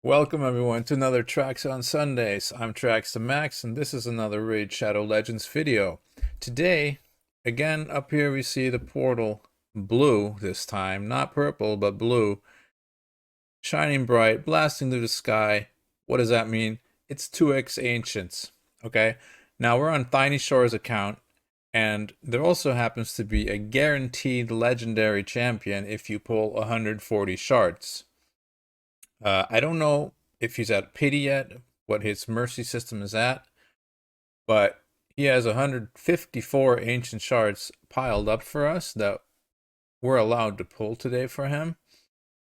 Welcome everyone to another Tracks on Sundays. I'm Tracks to Max and this is another Raid Shadow Legends video. Today, again up here we see the portal blue this time, not purple but blue, shining bright, blasting through the sky. What does that mean? It's 2x Ancients, okay? Now we're on Thinyshor's account and there also happens to be a guaranteed legendary champion if you pull 140 shards. I don't know if he's at pity yet, what his mercy system is at, but he has 154 ancient shards piled up for us that we're allowed to pull today for him.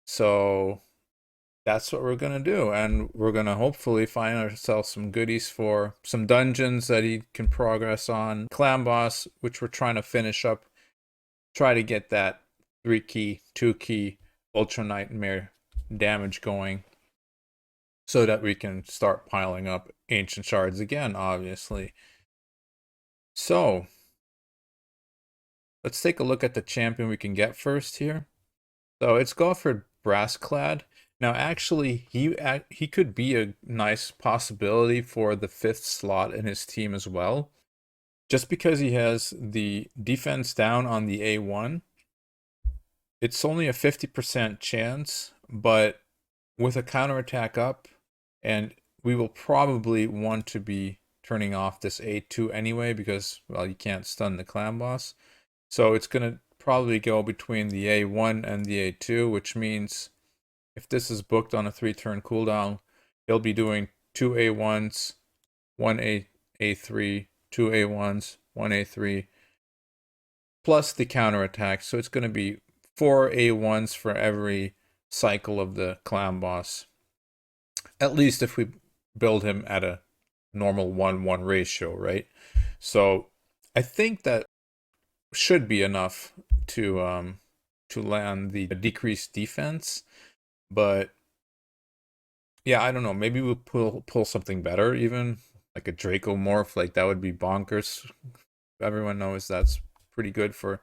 So that's what we're gonna do, and we're gonna hopefully find ourselves some goodies for some dungeons that he can progress on. Clan boss, which we're trying to finish up, try to get that 3-key, 2-key Ultra Nightmare damage going so that we can start piling up ancient shards again, obviously. So let's take a look at the champion we can get first here. So it's Goffred Brassclad. Now actually he could be a nice possibility for the 5th slot in his team as well, just because he has the defense down on the A1. It's only a 50% chance, but with a counterattack up, and we will probably want to be turning off this A2 anyway because, well, you can't stun the clan boss. So it's going to probably go between the A1 and the A2, which means if this is booked on a 3-turn cooldown, he'll be doing 2 A1s, 1 A3, 2 A1s, 1 A3, plus the counterattack. So it's going to be 4 A1s for every cycle of the clan boss. At least if we build him at a normal 1-1 ratio, right? So I think that should be enough to land the decreased defense. But yeah, I don't know. Maybe we'll pull something better, even like a Draco morph. Like that would be bonkers. Everyone knows that's pretty good for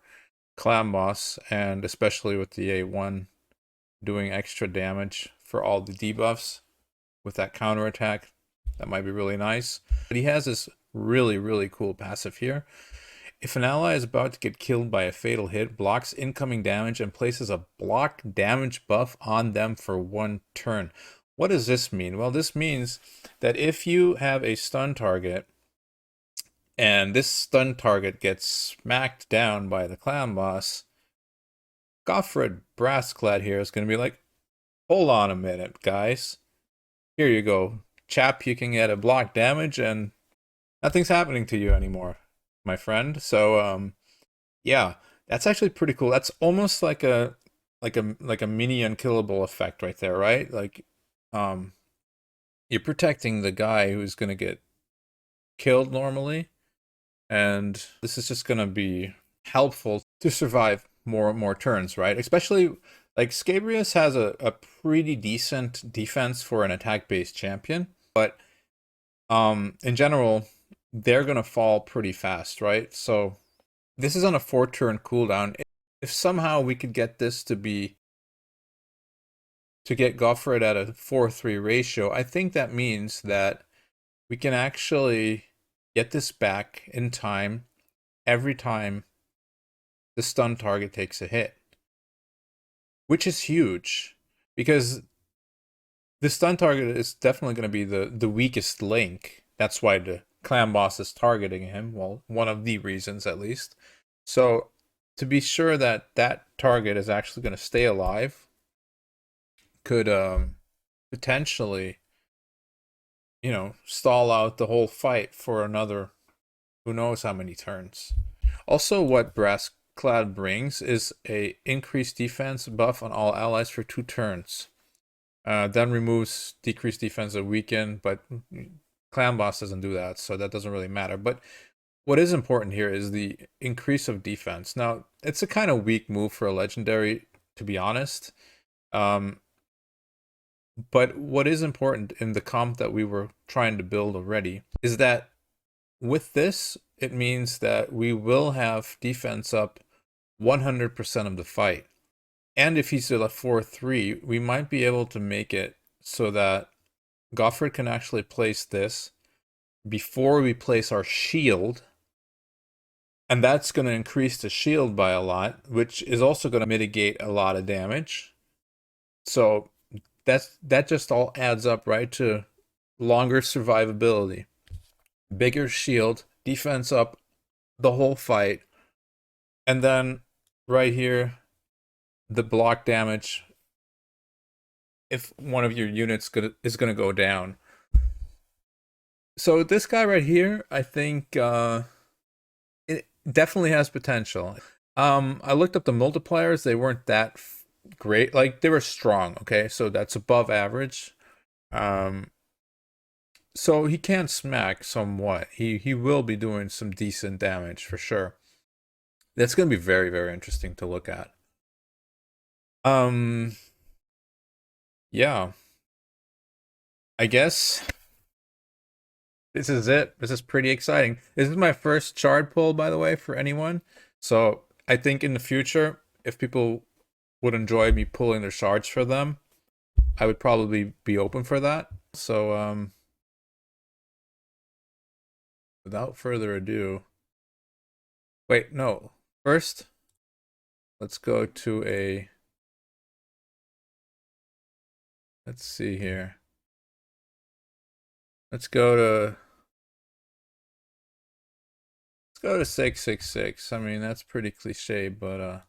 clan boss, and especially with the A1 doing extra damage for all the debuffs with that counterattack. That might be really nice. But he has this really cool passive here. If an ally is about to get killed by a fatal hit, blocks incoming damage and places a block damage buff on them for 1 turn. What does this mean? Well, this means that if you have a stun target and this stun target gets smacked down by the clan boss, Goffred Brassclad here is going to be like, hold on a minute, guys. Here you go, chap, you can get a block damage and nothing's happening to you anymore, my friend. So yeah, that's actually pretty cool. That's almost like a mini unkillable effect right there, right? Like you're protecting the guy who's going to get killed normally, and this is just going to be helpful to survive more turns, right? Especially like Scabrius has a pretty decent defense for an attack-based champion, but in general, they're gonna fall pretty fast, right? So this is on a 4-turn cooldown. If somehow we could get this to get Goffred at a 4-3 ratio, I think that means that we can actually get this back in time every time the stun target takes a hit, which is huge because the stun target is definitely going to be the weakest link. That's why the clan boss is targeting him. Well, one of the reasons at least. So to be sure that that target is actually going to stay alive could potentially, stall out the whole fight for another who knows how many turns. Also, what Brassclad brings is a increased defense buff on all allies for 2 turns. Then removes decreased defense or weaken, but clan boss doesn't do that, so that doesn't really matter. But what is important here is the increase of defense. Now, it's a kind of weak move for a legendary, to be honest. But what is important in the comp that we were trying to build already is that with this, it means that we will have defense up 100% of the fight. And if he's at a 4-3, we might be able to make it so that Goffred can actually place this before we place our shield. And that's going to increase the shield by a lot, which is also going to mitigate a lot of damage. So that just all adds up, right, to longer survivability. Bigger shield, defense up the whole fight. And then right here, the block damage if one of your units is going to go down. So this guy right here, I think it definitely has potential. I looked up the multipliers. They weren't that great. Like, they were strong, okay? So that's above average. So he can smack somewhat. He will be doing some decent damage for sure. That's going to be very, very interesting to look at. Yeah. I guess this is it. This is pretty exciting. This is my first shard pull, by the way, for anyone. So I think in the future, if people would enjoy me pulling their shards for them, I would probably be open for that. So without further ado, wait, no. First, let's go to a, let's see here. Let's go to 666. I mean, that's pretty cliche, but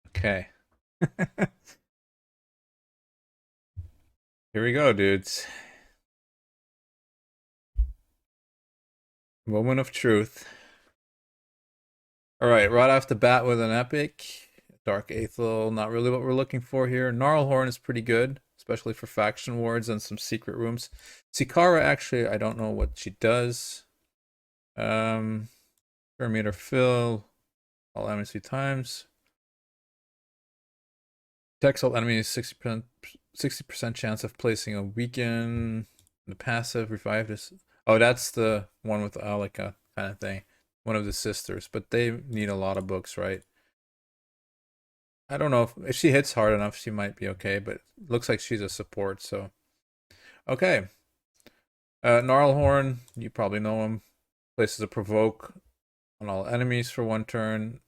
okay. Here we go, dudes. Moment of truth. All right, right off the bat with an epic. Dark Aethel, not really what we're looking for here. Gnarlhorn is pretty good, especially for faction wards and some secret rooms. Sikara, actually, I don't know what she does. Perimeter fill, all enemies 3 times. Protects all enemies 60% chance of placing a weaken. The passive revive this. Oh, that's the one with Alika kind of thing. One of the sisters, but they need a lot of books, right? I don't know if she hits hard enough, she might be okay, but looks like she's a support, so. Okay. Gnarlhorn, you probably know him. Places a provoke on all enemies for 1 turn.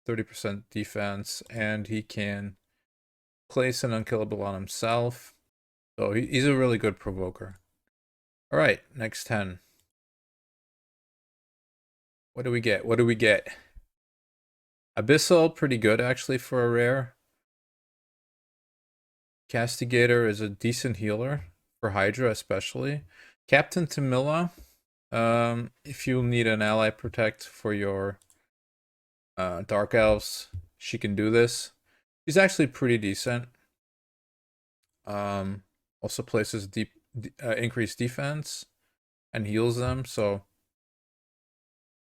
30% defense, and he can place an unkillable on himself. So he's a really good provoker. All right, next 10. What do we get? What do we get? Abyssal, pretty good actually for a rare. Castigator is a decent healer for Hydra especially. Captain Tamila, if you need an ally protect for your Dark Elves, she can do this. She's actually pretty decent. Also places increased defense and heals them, so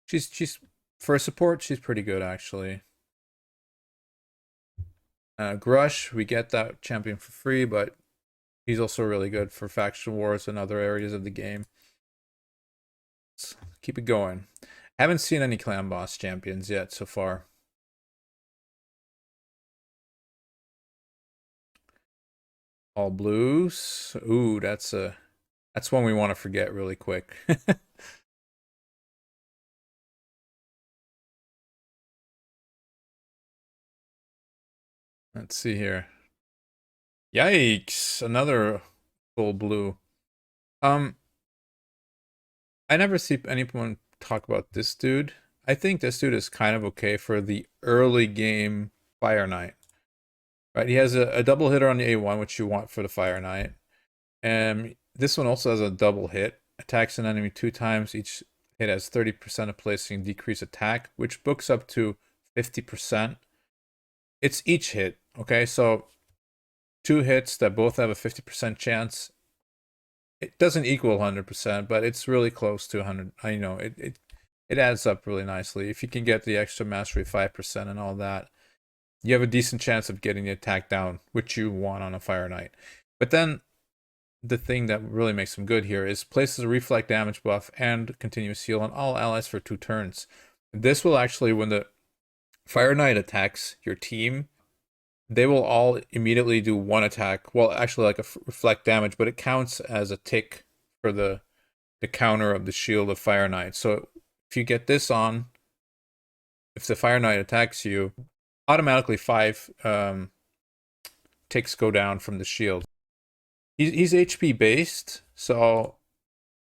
she's for support, she's pretty good actually. Grush, we get that champion for free, but he's also really good for faction wars and other areas of the game. Let's keep it going. Haven't seen any clan boss champions yet so far. All blues. Ooh, that's one we want to forget really quick. Let's see here. Yikes, another full blue. I never see anyone talk about this dude. I think this dude is kind of okay for the early game Fire Knight. Right, he has a double hitter on the A1, which you want for the Fire Knight. And this one also has a double hit. Attacks an enemy 2 times. Each hit has 30% of placing decreased attack, which books up to 50%. It's each hit, okay? So 2 hits that both have a 50% chance. It doesn't equal 100%, but it's really close to 100. I know it adds up really nicely. If you can get the extra mastery 5% and all that, you have a decent chance of getting the attack down, which you want on a Fire Knight. But then the thing that really makes him good here is places a reflect damage buff and continuous heal on all allies for 2 turns. This will actually, when the Fire Knight attacks your team, they will all immediately do one attack. Well, actually, like a reflect damage, but it counts as a tick for the counter of the shield of Fire Knight. So if you get this on, if the Fire Knight attacks you, automatically 5 ticks go down from the shield. He's HP based, so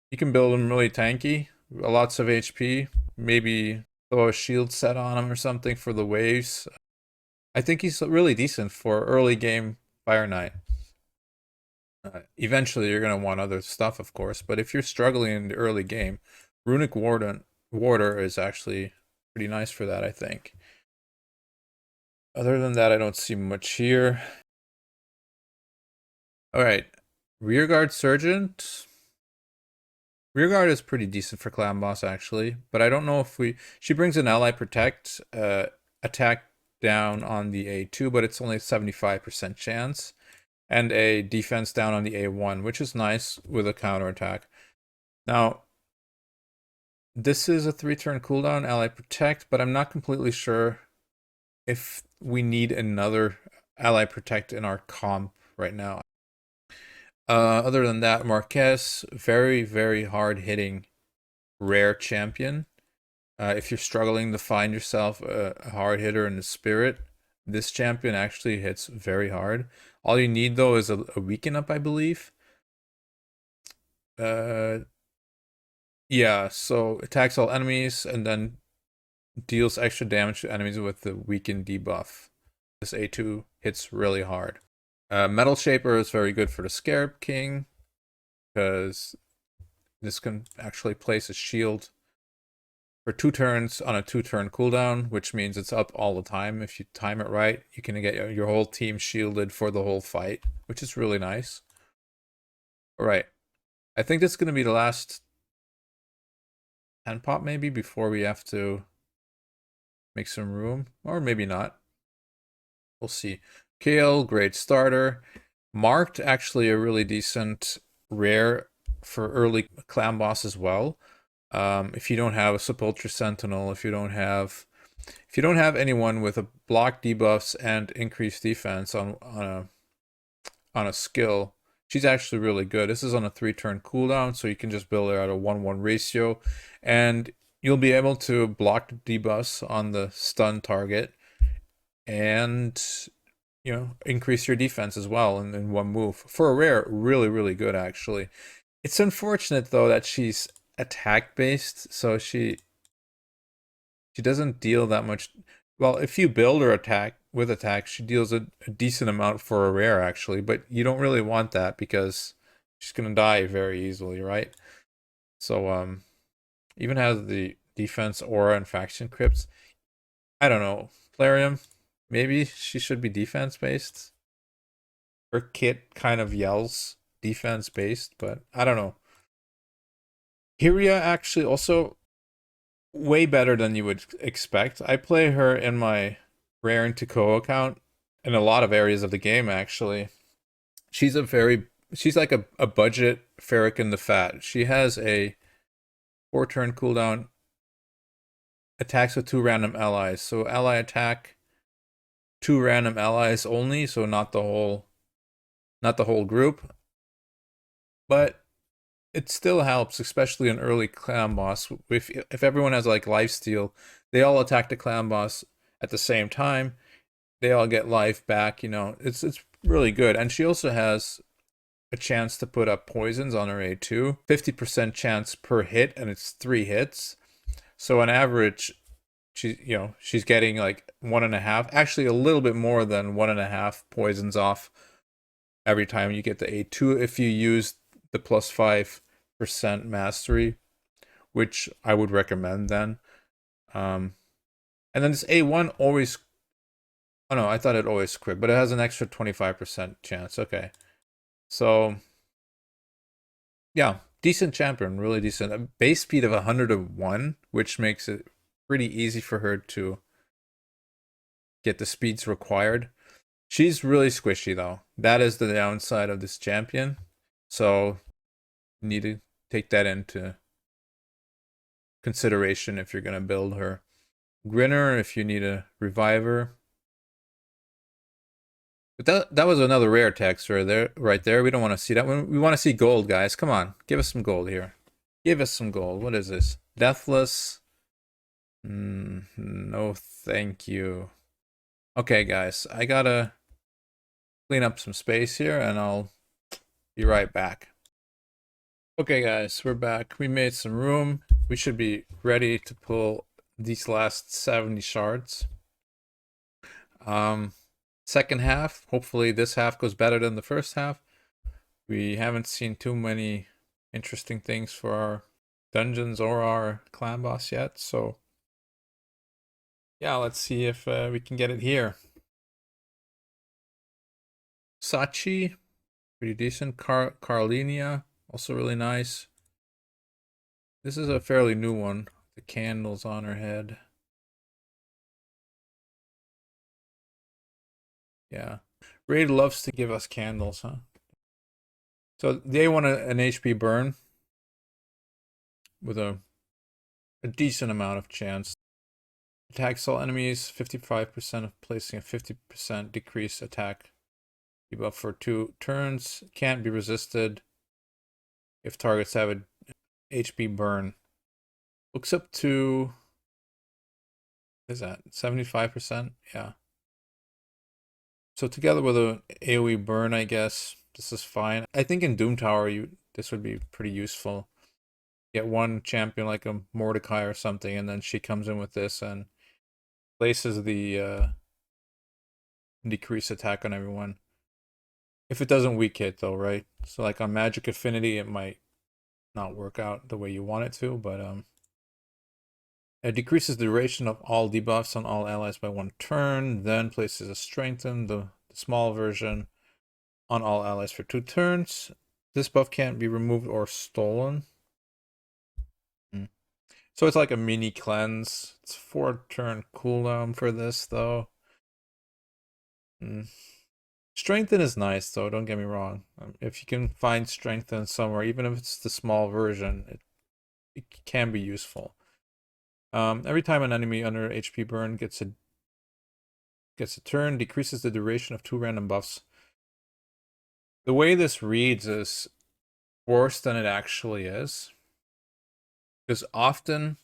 you can build him really tanky, lots of HP. Maybe throw a shield set on him or something for the waves. I think he's really decent for early game Fire Knight. Eventually, you're going to want other stuff, of course, but if you're struggling in the early game, Runic Warder is actually pretty nice for that, I think. Other than that, I don't see much here. Alright, Rearguard Sergeant. Rearguard is pretty decent for Clan Boss, actually, but I don't know if she brings an Ally Protect, attack down on the A2, but it's only a 75% chance, and a defense down on the A1, which is nice with a counterattack. Now, this is a 3-turn cooldown, Ally Protect, but I'm not completely sure if we need another Ally Protect in our comp right now. Other than that, Marquez, very, very hard-hitting rare champion. If you're struggling to find yourself a hard hitter in the spirit, this champion actually hits very hard. All you need, though, is a weaken up, I believe. Yeah, so attacks all enemies and then deals extra damage to enemies with the weaken debuff. This A2 hits really hard. Metal Shaper is very good for the Scarab King, because this can actually place a shield for 2 turns on a 2-turn cooldown, which means it's up all the time. If you time it right, you can get your whole team shielded for the whole fight, which is really nice. Alright, I think this is going to be the last 10 pop maybe before we have to make some room, or maybe not. We'll see. Kale, great starter. Marked, actually a really decent rare for early clan boss as well. If you don't have a Sepulchre Sentinel, if you don't have anyone with a block debuffs and increased defense on a skill, she's actually really good. This is on a 3-turn cooldown, so you can just build her at a 1-1 ratio, and you'll be able to block debuffs on the stun target, and increase your defense as well in one move. For a rare, really, really good, actually. It's unfortunate, though, that she's attack-based, so she doesn't deal that much. Well, if you build her with attack, she deals a decent amount for a rare, actually, but you don't really want that because she's going to die very easily, right? So, even has the defense, aura, and faction crypts. I don't know. Plarium, maybe she should be defense-based. Her kit kind of yells defense-based, but I don't know. Hyria actually also way better than you would expect. I play her in my Rare and Taco account in a lot of areas of the game, actually. She's like a budget Farrakhan the Fat. She has a 4-turn cooldown, attacks with 2 random allies. So ally attack, 2 random allies only, so not the whole group. But it still helps, especially an early clan boss. If everyone has like lifesteal, they all attack the clan boss at the same time. They all get life back. It's really good. And she also has a chance to put up poisons on her A2. 50% chance per hit, and it's 3 hits. So on average, she's getting like 1.5, actually a little bit more than 1.5 poisons off every time you get the A2 if you use the +5% mastery, which I would recommend then. And then this A1 always, oh no, I thought it always crit, but it has an extra 25% chance. Okay. So, yeah, decent champion, really decent. A base speed of 101, which makes it pretty easy for her to get the speeds required. She's really squishy, though. That is the downside of this champion. So, you need to take that into consideration if you're going to build her. Grinner if you need a reviver. But that was another rare text right there. We don't want to see that one. We want to see gold, guys. Come on, give us some gold here. Give us some gold. What is this? Deathless. No, thank you. Okay, guys, I gotta clean up some space here, and I'll be right back. Okay, guys, we're back. We made some room. We should be ready to pull these last 70 shards. Second half, hopefully this half goes better than the first half. We haven't seen too many interesting things for our dungeons or our clan boss yet, so yeah, let's see if we can get it here. Sachi, pretty decent. Carlinia, also really nice. This is a fairly new one. The candles on her head. Yeah. Raid loves to give us candles, huh? So they want an HP burn with a decent amount of chance. Attacks all enemies, 55% of placing a 50% decrease attack debuff for 2 turns. Can't be resisted if targets have a HP burn. Looks up to, what is that, 75%? Yeah. So together with a AoE burn, I guess, this is fine. I think in Doom Tower, this would be pretty useful. Get one champion like a Mordecai or something, and then she comes in with this and places the decrease attack on everyone. If it doesn't weak hit though, right? So like on Magic Affinity, it might not work out the way you want it to, but it decreases the duration of all debuffs on all allies by 1 turn, then places a strengthen, the small version, on all allies for 2 turns. This buff can't be removed or stolen. So it's like a mini cleanse. It's 4-turn cooldown for this though. Strengthen is nice though, don't get me wrong. If you can find strengthen somewhere, even if it's the small version, it can be useful. Every time an enemy under HP burn gets a turn, decreases the duration of 2 random buffs. The way this reads is worse than it actually is, because often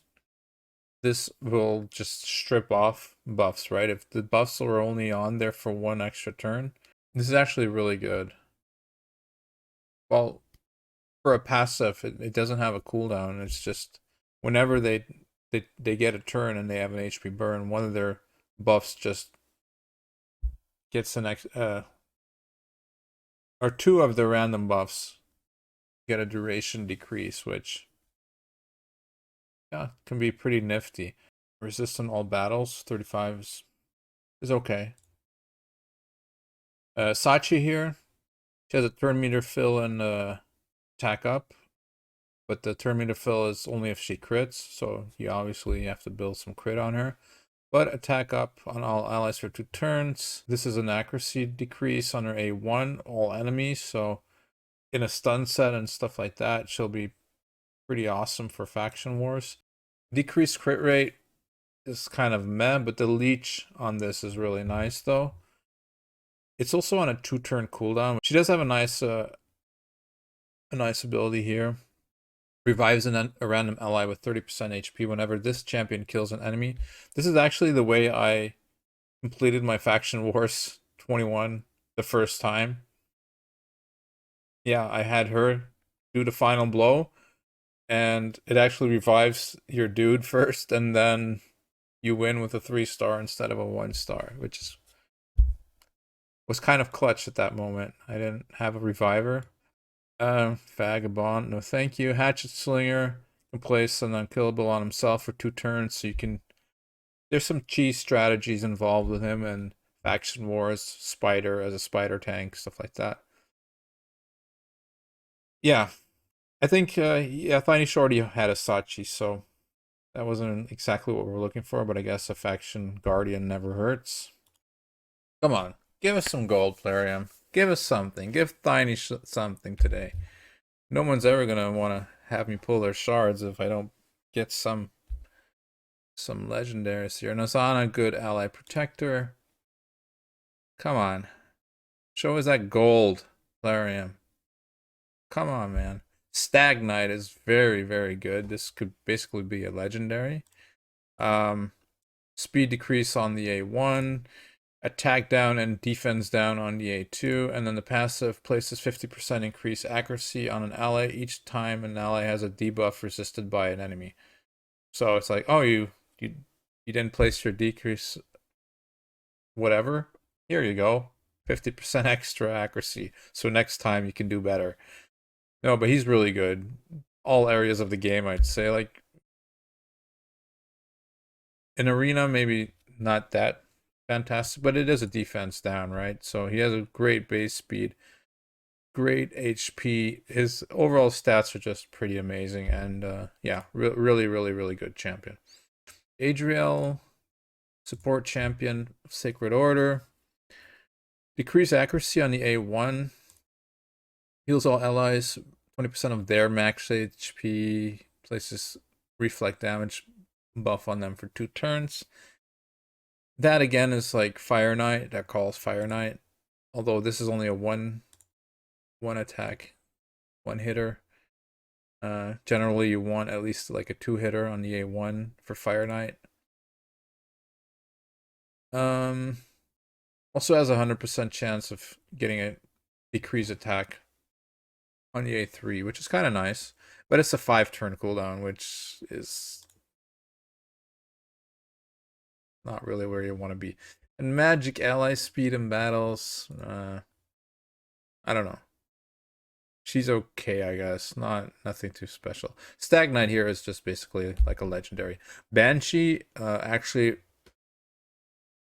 this will just strip off buffs, right? If the buffs are only on there for 1 extra turn, this is actually really good. Well, for a passive, it doesn't have a cooldown. It's just whenever they get a turn and they have an HP burn, one of their buffs just gets an or 2 of the random buffs get a duration decrease, which yeah, can be pretty nifty. Resistant all battles, 35 is okay. Sachi here, she has a turn meter fill and attack up, but the turn meter fill is only if she crits, so you obviously have to build some crit on her. But attack up on all allies for 2 turns. This is an accuracy decrease on her A1, all enemies, so in a stun set and stuff like that, she'll be pretty awesome for faction wars. Decreased crit rate is kind of meh, but the leech on this is really nice though. It's also on a 2-turn cooldown. She does have a nice ability here. Revives a random ally with 30% HP whenever this champion kills an enemy. This is actually the way I completed my Faction Wars 21 the first time. Yeah, I had her do the final blow, and it actually revives your dude first, and then you win with a 3-star instead of a 1-star, which was kind of clutch at that moment. I didn't have a reviver. Vagabond, no thank you. Hatchet Slinger can place an unkillable on himself for 2 turns, so you can... There's some cheese strategies involved with him, and Faction Wars, Spider as a spider tank, stuff like that. Yeah, I think, yeah, Thinyshor already had a Sachi, so that wasn't exactly what we were looking for, but I guess a Faction Guardian never hurts. Come on, give us some gold, Plarium. Give us something. Give Thinyshor something today. No one's ever gonna want to have me pull their shards if I don't get some some legendaries here. Nasana, good ally protector. Come on. Show us that gold, Plarium. Come on, man. Stagnite is very, very good. This could basically be a legendary. Speed decrease on the A1, attack down and defense down on the A2, and then the passive places 50% increase accuracy on an ally each time an ally has a debuff resisted by an enemy. So it's like, oh, you didn't place your decrease, whatever. Here you go, 50% extra accuracy. So next time you can do better. No, but he's really good. All areas of the game, I'd say. Like in arena, maybe not that fantastic, but it is a defense down, right? So he has a great base speed, great HP. His overall stats are just pretty amazing, and yeah, really, really, really good champion. Adriel, support champion of Sacred Order. Decrease accuracy on the A1. Heals all allies 20% of their max HP. Places reflect damage buff on them for 2 turns. That again is like Fire Knight. That calls Fire Knight. Although this is only a one attack, one hitter. Generally you want at least like a 2 hitter on the A1 for Fire Knight. Also has a 100% chance of getting a decreased attack on the A3, which is kind of nice. But it's a 5-turn cooldown, which is not really where you want to be. And magic ally speed in battles, I don't know. She's okay, I guess. Nothing too special. Stagnite here is just basically like a legendary. Banshee, actually,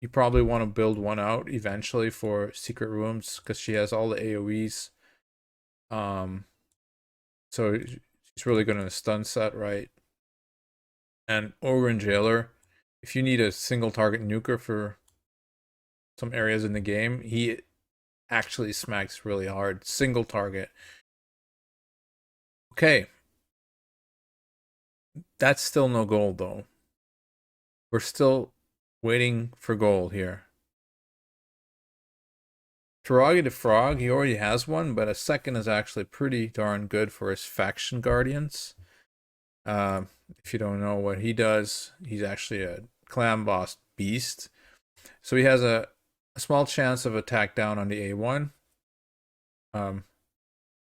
you probably want to build one out eventually for secret rooms because she has all the AoEs. So she's really good in a stun set, right? And Ogre Jailer, if you need a single target nuker for some areas in the game, he actually smacks really hard. Single target. Okay. That's still no gold though. We're still waiting for gold here. Froggy the Frog, he already has one, but a second is actually pretty darn good for his faction guardians. If you don't know what he does, he's actually a clan boss beast. So he has a small chance of attack down on the A1.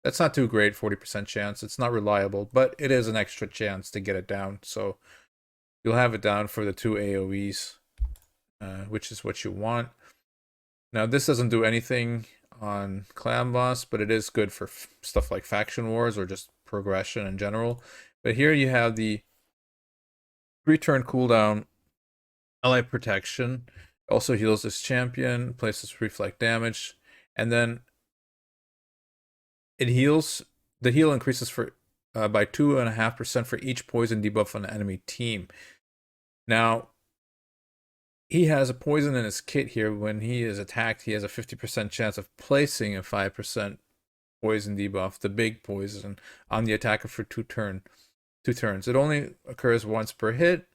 That's not too great, 40% chance. It's not reliable, but it is an extra chance to get it down. So you'll have it down for the 2 AoEs, which is what you want. Now, this doesn't do anything on clan boss, but it is good for stuff like faction wars or just progression in general. But here you have the 3-turn cooldown, ally protection. Also heals this champion, places reflect damage, and then it heals. The heal increases for by 2.5% for each poison debuff on the enemy team. Now, he has a poison in his kit here. When he is attacked, he has a 50% chance of placing a 5% poison debuff, the big poison, on the attacker for 2 turns. It only occurs once per hit,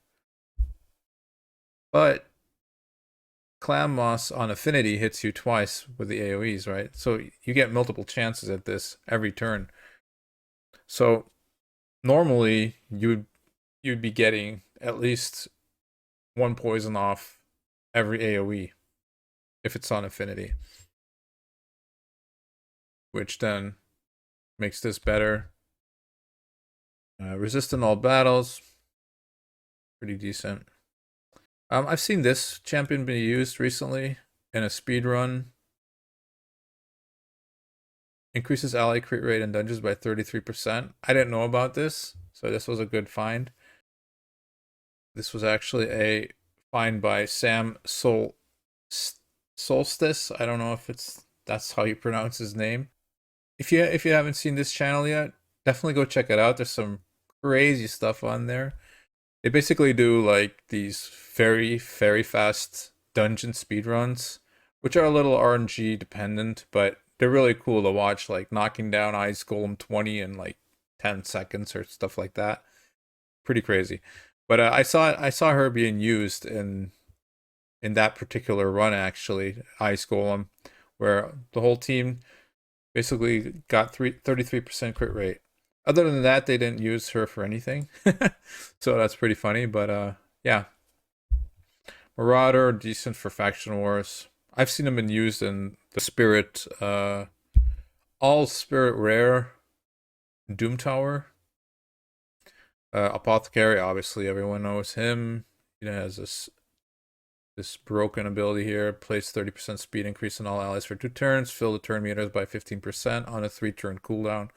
but Clan Moss on Affinity hits you twice with the AoEs, right? So you get multiple chances at this every turn. So normally you'd be getting at least 1 poison off every AoE if it's on Affinity, which then makes this better. Resistant all battles, pretty decent. I've seen this champion be used recently in a speed run. Increases ally crit rate in dungeons by 33%. I didn't know about this, so this was a good find. This was actually a find by Sam Solstice. I don't know if that's how you pronounce his name. If you haven't seen this channel yet, definitely go check it out. There's some crazy stuff on there. They basically do like these very, very fast dungeon speedruns, which are a little RNG dependent, but they're really cool to watch, like knocking down Ice Golem 20 in like 10 seconds or stuff like that. Pretty crazy. But I saw her being used in that particular run actually, Ice Golem, where the whole team basically got 33% crit rate. Other than that, they didn't use her for anything. So that's pretty funny, but yeah. Marauder, decent for faction wars. I've seen them been used in the Spirit, all Spirit Rare, Doom Tower. Apothecary, obviously everyone knows him. He has this broken ability here. Place 30% speed increase on all allies for 2 turns. Fill the turn meters by 15% on a 3-turn cooldown.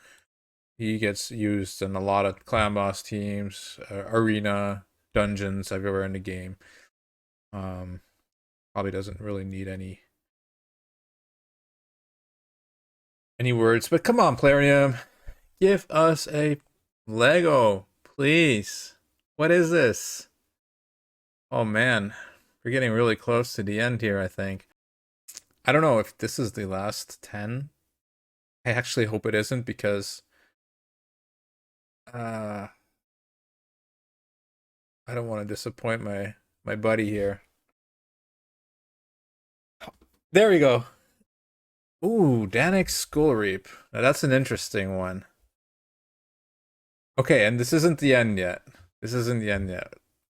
He gets used in a lot of clan boss teams, arena, dungeons, everywhere in the game. Probably doesn't really need any words, but come on, Plarium, give us a Lego, please. What is this? Oh man, we're getting really close to the end here, I think. I don't know if this is the last 10. I actually hope it isn't, because I don't want to disappoint my buddy here. There we go. Ooh, Danik's Skull Reap. Now that's an interesting one. Okay, and this isn't the end yet. This isn't the end yet.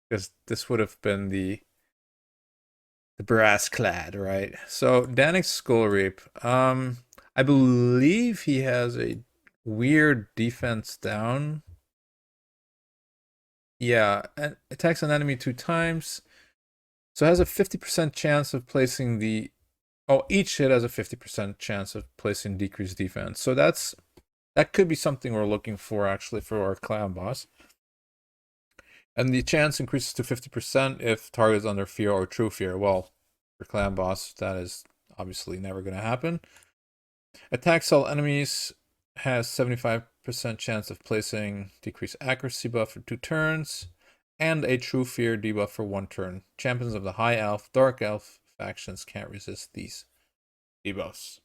Because this would have been the Brassclad, right? So Danik's Skull Reap. I believe he has a weird defense down. Yeah, attacks an enemy 2 times. So it has a 50% chance of placing the... Oh, each hit has a 50% chance of placing decreased defense. So that could be something we're looking for, actually, for our clan boss. And the chance increases to 50% if target is under fear or true fear. Well, for clan boss, that is obviously never going to happen. Attacks all enemies, has 75% chance of placing decreased accuracy buff for 2 turns, and a true fear debuff for 1 turn. Champions of the High Elf, Dark Elf factions can't resist these debuffs.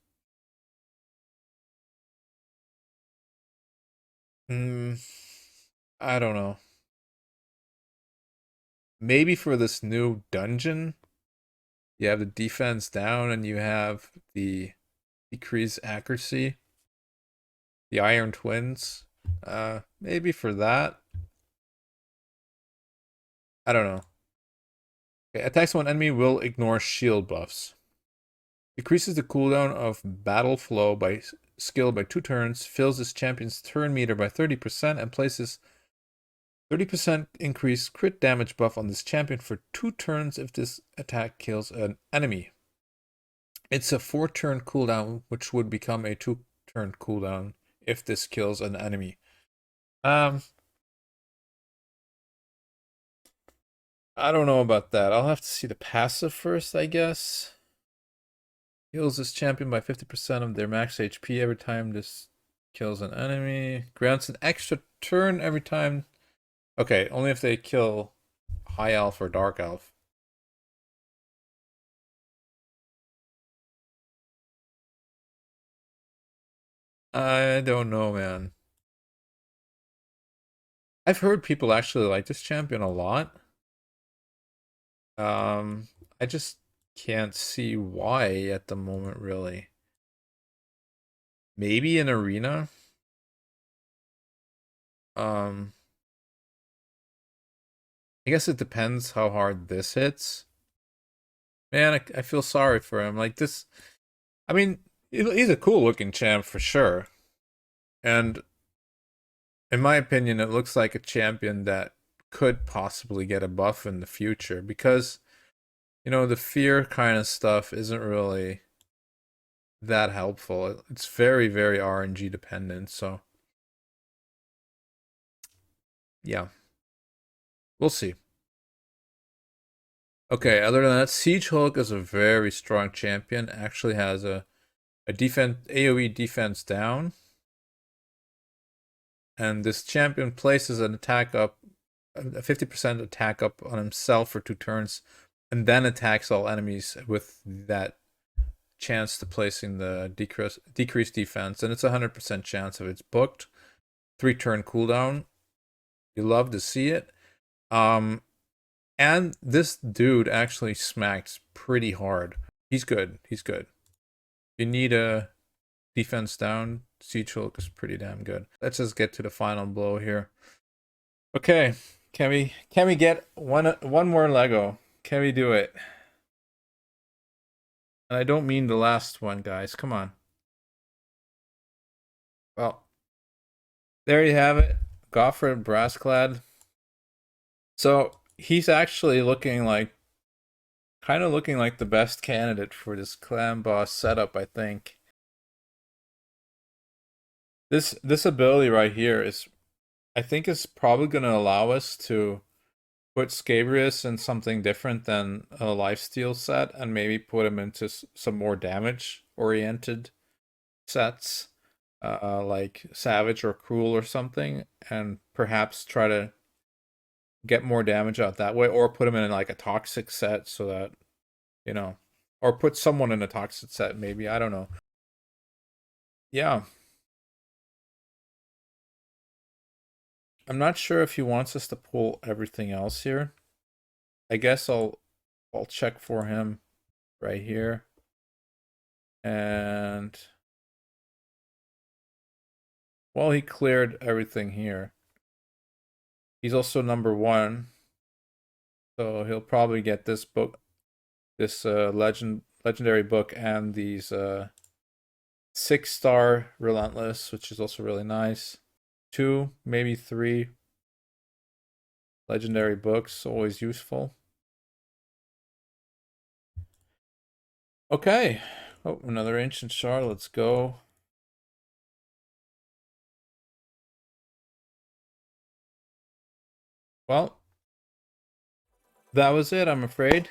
I don't know. Maybe for this new dungeon, you have the defense down and you have the decreased accuracy. The Iron Twins. Maybe for that. I don't know. Okay, attacks one enemy will ignore shield buffs. Decreases the cooldown of battle flow by skill by 2 turns, fills this champion's turn meter by 30%, and places 30% increased crit damage buff on this champion for 2 turns if this attack kills an enemy. It's a 4-turn cooldown, which would become a 2-turn cooldown if this kills an enemy. I don't know about that. I'll have to see the passive first, I guess. Heals this champion by 50% of their max HP every time this kills an enemy. Grants an extra turn every time. Okay, only if they kill High Elf or Dark Elf. I don't know, man. I've heard people actually like this champion a lot. I just can't see why at the moment, really. Maybe in arena. I guess it depends how hard this hits. Man, I feel sorry for him. Like this, I mean, he's a cool looking champ for sure. And in my opinion, it looks like a champion that could possibly get a buff in the future, because, you know, the fear kind of stuff isn't really that helpful. It's very, very RNG dependent. So, yeah, we'll see. Okay, other than that, Siege Hulk is a very strong champion. Actually has a defense AoE defense down. And this champion places an attack up, a 50% attack up on himself for 2 turns, and then attacks all enemies with that chance to placing the decreased defense. And it's a 100% chance of it's booked. 3-turn cooldown. You love to see it. And this dude actually smacks pretty hard. He's good. He's good. You need a defense down. Siege Hulk is pretty damn good. Let's just get to the final blow here. Okay, can we get one more Lego? Can we do it? And I don't mean the last one, guys. Come on. Well, there you have it. Goffred Brassclad. So he's actually looking like, kind of looking like the best candidate for this clan boss setup, I think. This ability right here is, I think, is probably going to allow us to put Scabrius in something different than a lifesteal set, and maybe put him into some more damage-oriented sets, like Savage or Cruel or something, and perhaps try to get more damage out that way, or put him in like a toxic set so that, you know, or put someone in a toxic set, maybe, I don't know. Yeah. I'm not sure if he wants us to pull everything else here. I guess I'll check for him right here. And well, he cleared everything here. He's also number 1. So he'll probably get this book, this legendary book, and these 6-star Relentless, which is also really nice. 2, maybe 3 legendary books, always useful. Okay. Oh, another ancient shard. Let's go. Well, that was it, I'm afraid.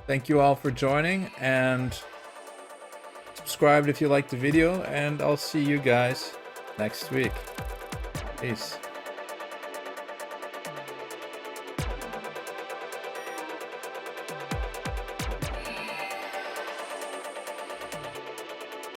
Thank you all for joining, and subscribe if you liked the video, and I'll see you guys next week. Peace.